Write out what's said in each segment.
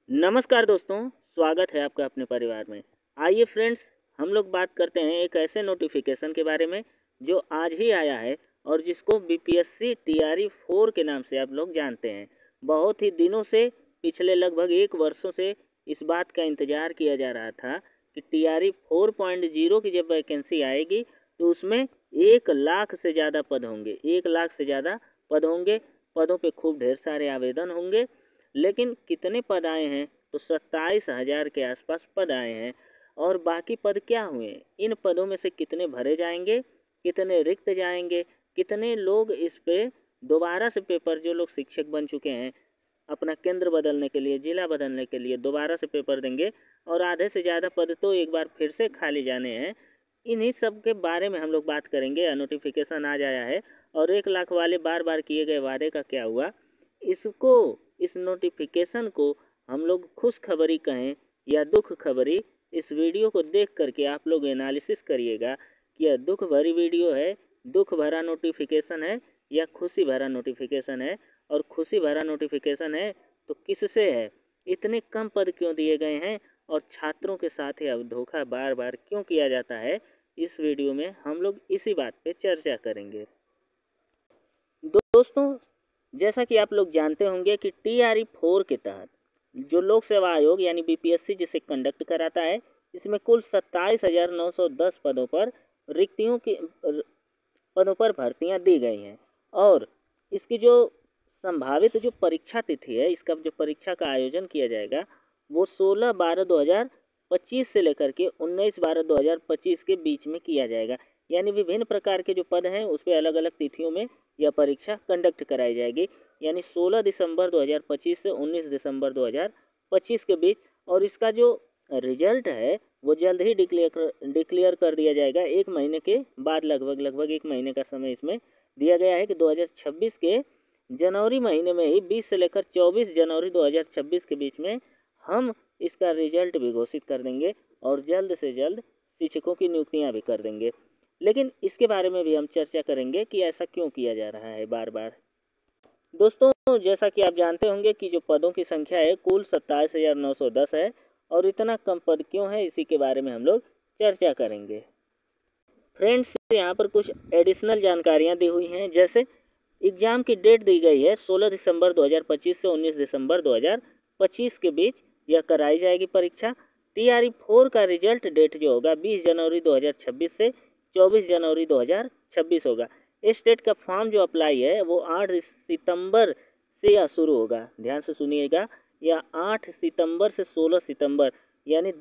नमस्कार दोस्तों, स्वागत है आपका अपने परिवार में। आइए फ्रेंड्स, हम लोग बात करते हैं एक ऐसे नोटिफिकेशन के बारे में जो आज ही आया है और जिसको बीपीएससी टीआरई 4 के नाम से आप लोग जानते हैं। बहुत ही दिनों से, पिछले लगभग 1 वर्षों से इस बात का इंतजार किया जा रहा था कि टीआरई 4.0 की जब वैकेंसी आएगी तो उसमें 1 लाख से ज़्यादा पद होंगे। 1 लाख से ज़्यादा पद होंगे। पदों पे खूब ढेर सारे आवेदन होंगे। लेकिन कितने पद आए हैं? तो 27,000 के आसपास पद आए हैं। और बाकी पद क्या हुए? इन पदों में से कितने भरे जाएंगे, कितने रिक्त जाएंगे, कितने लोग इस पे दोबारा से पेपर, जो लोग शिक्षक बन चुके हैं, अपना केंद्र बदलने के लिए, जिला बदलने के लिए दोबारा से पेपर देंगे और आधे से ज़्यादा पद तो एक बार फिर से खाली जाने हैं। इन्हीं सब के बारे में हम लोग बात करेंगे। नोटिफिकेशन आ जाया है और 1 लाख वाले बार बार किए गए वादे का क्या हुआ, इसको, इस नोटिफिकेशन को हम लोग खुशखबरी कहें या दुख खबरी, इस वीडियो को देख करके आप लोग एनालिसिस करिएगा कि यह दुख भरी वीडियो है, दुख भरा नोटिफिकेशन है या खुशी भरा नोटिफिकेशन है। और खुशी भरा नोटिफिकेशन है तो किससे है? इतने कम पद क्यों दिए गए हैं और छात्रों के साथ यह धोखा बार बार क्यों किया जाता है? इस वीडियो में हम लोग इसी बात पे चर्चा करेंगे। दोस्तों, जैसा कि आप लोग जानते होंगे कि टीआरई 4 के तहत जो लोक सेवा आयोग यानी बीपीएससी जिसे कंडक्ट कराता है, इसमें कुल 27,910 पदों पर भर्तियां दी गई हैं। और इसकी जो संभावित जो परीक्षा तिथि है, इसका जो परीक्षा का आयोजन किया जाएगा वो 16/12/2025 से लेकर के 19/12/2025 के बीच में किया जाएगा। यानी विभिन्न प्रकार के जो पद हैं उस पर अलग अलग तिथियों में यह परीक्षा कंडक्ट कराई जाएगी। यानी 16 दिसंबर 2025 से 19 दिसंबर 2025 के बीच। और इसका जो रिजल्ट है वो जल्द ही डिक्लेयर कर दिया जाएगा। 1 महीने के बाद, लगभग 1 महीने का समय इसमें दिया गया है कि 2026 के जनवरी महीने में ही, 20 से लेकर 24 जनवरी 2026 के बीच में हम इसका रिजल्ट भी घोषित कर देंगे और जल्द से जल्द शिक्षकों की नियुक्तियां भी कर देंगे। लेकिन इसके बारे में भी हम चर्चा करेंगे कि ऐसा क्यों किया जा रहा है बार बार। दोस्तों, जैसा कि आप जानते होंगे कि जो पदों की संख्या है कुल 27,910 है और इतना कम पद क्यों है, इसी के बारे में हम लोग चर्चा करेंगे। फ्रेंड्स, यहाँ पर कुछ एडिशनल जानकारियाँ दी हुई हैं। जैसे एग्ज़ाम की डेट दी गई है 16 दिसंबर 2025 से 19 दिसंबर 2025 के बीच यह कराई जाएगी परीक्षा। टीआरई 4 का रिजल्ट डेट जो होगा 20 जनवरी 2026 से 24 जनवरी 2026 होगा। स्टेट का फॉर्म जो अप्लाई है वो 8 सितंबर से यह शुरू होगा। ध्यान से सुनिएगा, यह 8 सितंबर से 16 सितंबर यानी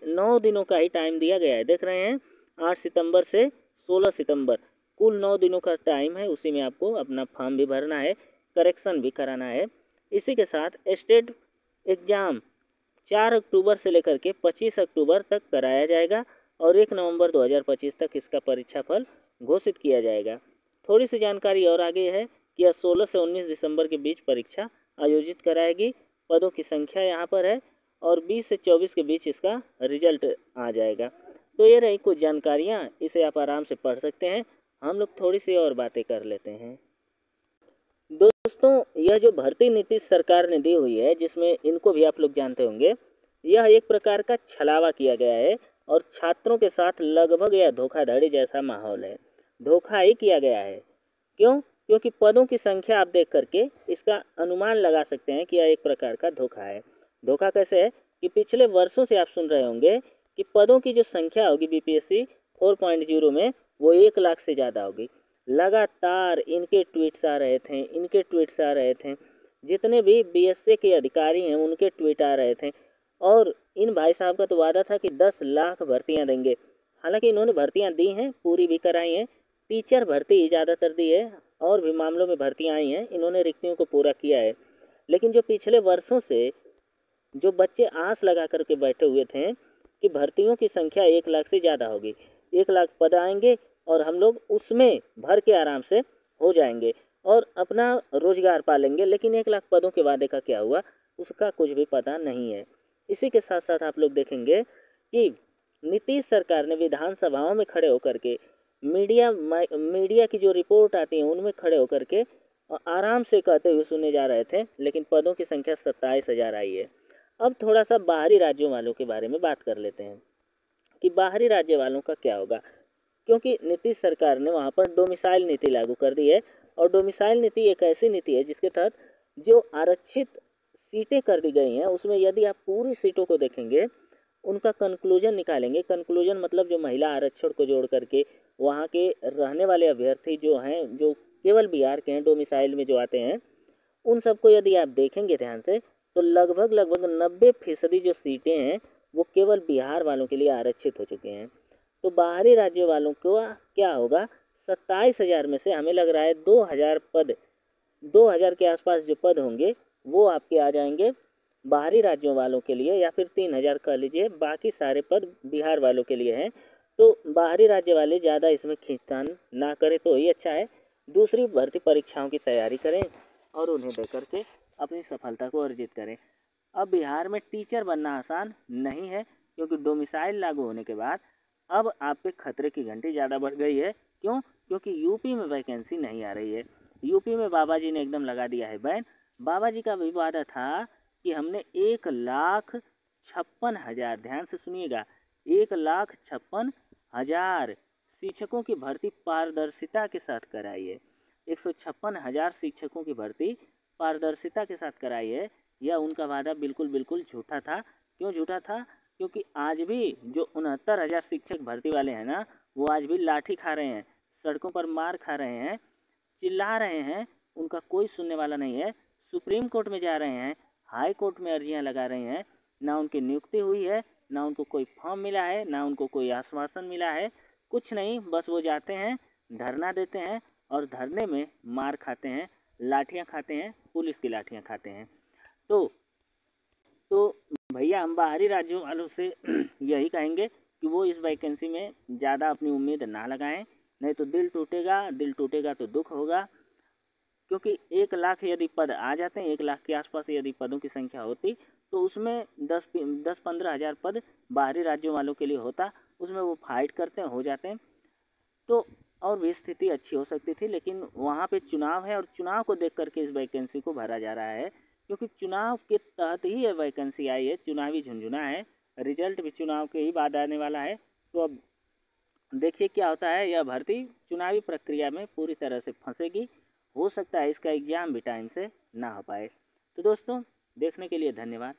9 दिनों का ही टाइम दिया गया है। देख रहे हैं, 8 सितंबर से 16 सितंबर, कुल 9 दिनों का टाइम है। उसी में आपको अपना फॉर्म भी भरना है, करेक्शन भी कराना है। इसी के साथ स्टेट एग्ज़ाम 4 अक्टूबर से लेकर के 25 अक्टूबर तक कराया जाएगा और 1 नवंबर 2025 तक इसका परीक्षा फल घोषित किया जाएगा। थोड़ी सी जानकारी और आगे है कि यह 16 से 19 दिसंबर के बीच परीक्षा आयोजित कराएगी। पदों की संख्या यहाँ पर है और 20 से 24 के बीच इसका रिजल्ट आ जाएगा। तो ये रही कुछ जानकारियाँ, इसे आप आराम से पढ़ सकते हैं। हम लोग थोड़ी सी और बातें कर लेते हैं। दोस्तों, यह जो भर्ती नीति सरकार ने दी हुई है, जिसमें इनको भी आप लोग जानते होंगे, यह एक प्रकार का छलावा किया गया है और छात्रों के साथ लगभग यह धोखाधड़ी जैसा माहौल है। धोखा ही किया गया है। क्यों? क्योंकि पदों की संख्या आप देख करके इसका अनुमान लगा सकते हैं कि यह एक प्रकार का धोखा है। धोखा कैसे है कि पिछले वर्षों से आप सुन रहे होंगे कि पदों की जो संख्या होगी बीपीएससी 4.0 में वो 1 लाख से ज़्यादा होगी। लगातार इनके ट्वीट्स आ रहे थे। जितने भी बीएससी के अधिकारी हैं उनके ट्वीट आ रहे थे। और इन भाई साहब का तो वादा था कि 10 लाख भर्तियां देंगे। हालांकि इन्होंने भर्तियां दी हैं, पूरी भी कराई हैं। टीचर भर्ती ज़्यादातर दी है और भी मामलों में भर्तियां आई हैं, इन्होंने रिक्तियों को पूरा किया है। लेकिन जो पिछले वर्षों से जो बच्चे आस लगा करके बैठे हुए थे कि भर्तियों की संख्या 1 लाख से ज़्यादा होगी, 1 लाख पद आएंगे और हम लोग उसमें भर के आराम से हो जाएंगे और अपना रोजगार पालेंगे। लेकिन 1 लाख पदों के वादे का क्या हुआ, उसका कुछ भी पता नहीं है। इसी के साथ साथ आप लोग देखेंगे कि नीतीश सरकार ने विधानसभाओं में खड़े होकर के मीडिया की जो रिपोर्ट आती है उनमें खड़े होकर के आराम से कहते हुए सुने जा रहे थे, लेकिन पदों की संख्या 27,000 आई है। अब थोड़ा सा बाहरी राज्यों वालों के बारे में बात कर लेते हैं कि बाहरी राज्य वालों का क्या होगा, क्योंकि नीतीश सरकार ने वहाँ पर डोमिसाइल नीति लागू कर दी है। और डोमिसाइल नीति एक ऐसी नीति है जिसके तहत जो आरक्षित सीटें कर दी गई हैं, उसमें यदि आप पूरी सीटों को देखेंगे, उनका कंक्लूजन निकालेंगे, कंक्लूजन मतलब जो महिला आरक्षण को जोड़ करके वहाँ के रहने वाले अभ्यर्थी जो हैं, जो केवल बिहार के हैं, डोमिसाइल में जो आते हैं, उन सबको यदि आप देखेंगे ध्यान से, तो लगभग 90% जो सीटें हैं वो केवल बिहार वालों के लिए आरक्षित हो चुके हैं। तो बाहरी राज्यों वालों को क्या होगा, 27,000 में से हमें लग रहा है 2,000 पद, 2,000 के आसपास जो पद होंगे वो आपके आ जाएंगे बाहरी राज्यों वालों के लिए, या फिर 3,000 कह लीजिए, बाकी सारे पद बिहार वालों के लिए हैं। तो बाहरी राज्य वाले ज़्यादा इसमें खींचतान ना करें तो ही अच्छा है, दूसरी भर्ती परीक्षाओं की तैयारी करें और उन्हें दे करके अपनी सफलता को अर्जित करें। अब बिहार में टीचर बनना आसान नहीं है, क्योंकि डोमिसाइल लागू होने के बाद अब आप पे खतरे की घंटी ज़्यादा बढ़ गई है। क्यों? क्योंकि यूपी में वैकेंसी नहीं आ रही है। यूपी में बाबा जी ने एकदम लगा दिया है बैन। बाबा जी का भी वादा था कि हमने 1,56,000, ध्यान से सुनिएगा, 1,56,000 शिक्षकों की भर्ती पारदर्शिता के साथ कराई है। 156,000 शिक्षकों की भर्ती पारदर्शिता के साथ कराई है। यह उनका वादा बिल्कुल झूठा था। क्यों झूठा था? क्योंकि आज भी जो 69,000 शिक्षक भर्ती वाले हैं ना, वो आज भी लाठी खा रहे हैं, सड़कों पर मार खा रहे हैं, चिल्ला रहे हैं, उनका कोई सुनने वाला नहीं है। सुप्रीम कोर्ट में जा रहे हैं, हाई कोर्ट में अर्जियां लगा रहे हैं, ना उनकी नियुक्ति हुई है, ना उनको कोई फॉर्म मिला है, ना उनको कोई आश्वासन मिला है, कुछ नहीं। बस वो जाते हैं, धरना देते हैं और धरने में मार खाते हैं, लाठियाँ खाते हैं, पुलिस की लाठियाँ खाते हैं। तो भैया हम बाहरी राज्यों वालों से यही कहेंगे कि वो इस वैकेंसी में ज़्यादा अपनी उम्मीद ना लगाएं, नहीं तो दिल टूटेगा तो दुख होगा। क्योंकि 1,00,000 यदि पद आ जाते हैं, 1,00,000 के आसपास यदि पदों की संख्या होती, तो उसमें 10-15,000 पद बाहरी राज्यों वालों के लिए होता, उसमें वो फाइट करते हैं, हो जाते हैं, तो और भी स्थिति अच्छी हो सकती थी। लेकिन वहाँ पे चुनाव है और चुनाव को देख करके इस वैकेंसी को भरा जा रहा है, क्योंकि चुनाव के तहत ही ये वैकेंसी आई है, चुनावी झुंझुना है, रिजल्ट भी चुनाव के ही बाद आने वाला है। तो अब देखिए क्या होता है, यह भर्ती चुनावी प्रक्रिया में पूरी तरह से फंसेगी, हो सकता है इसका एग्ज़ाम भी टाइम से ना हो पाए। तो दोस्तों, देखने के लिए धन्यवाद।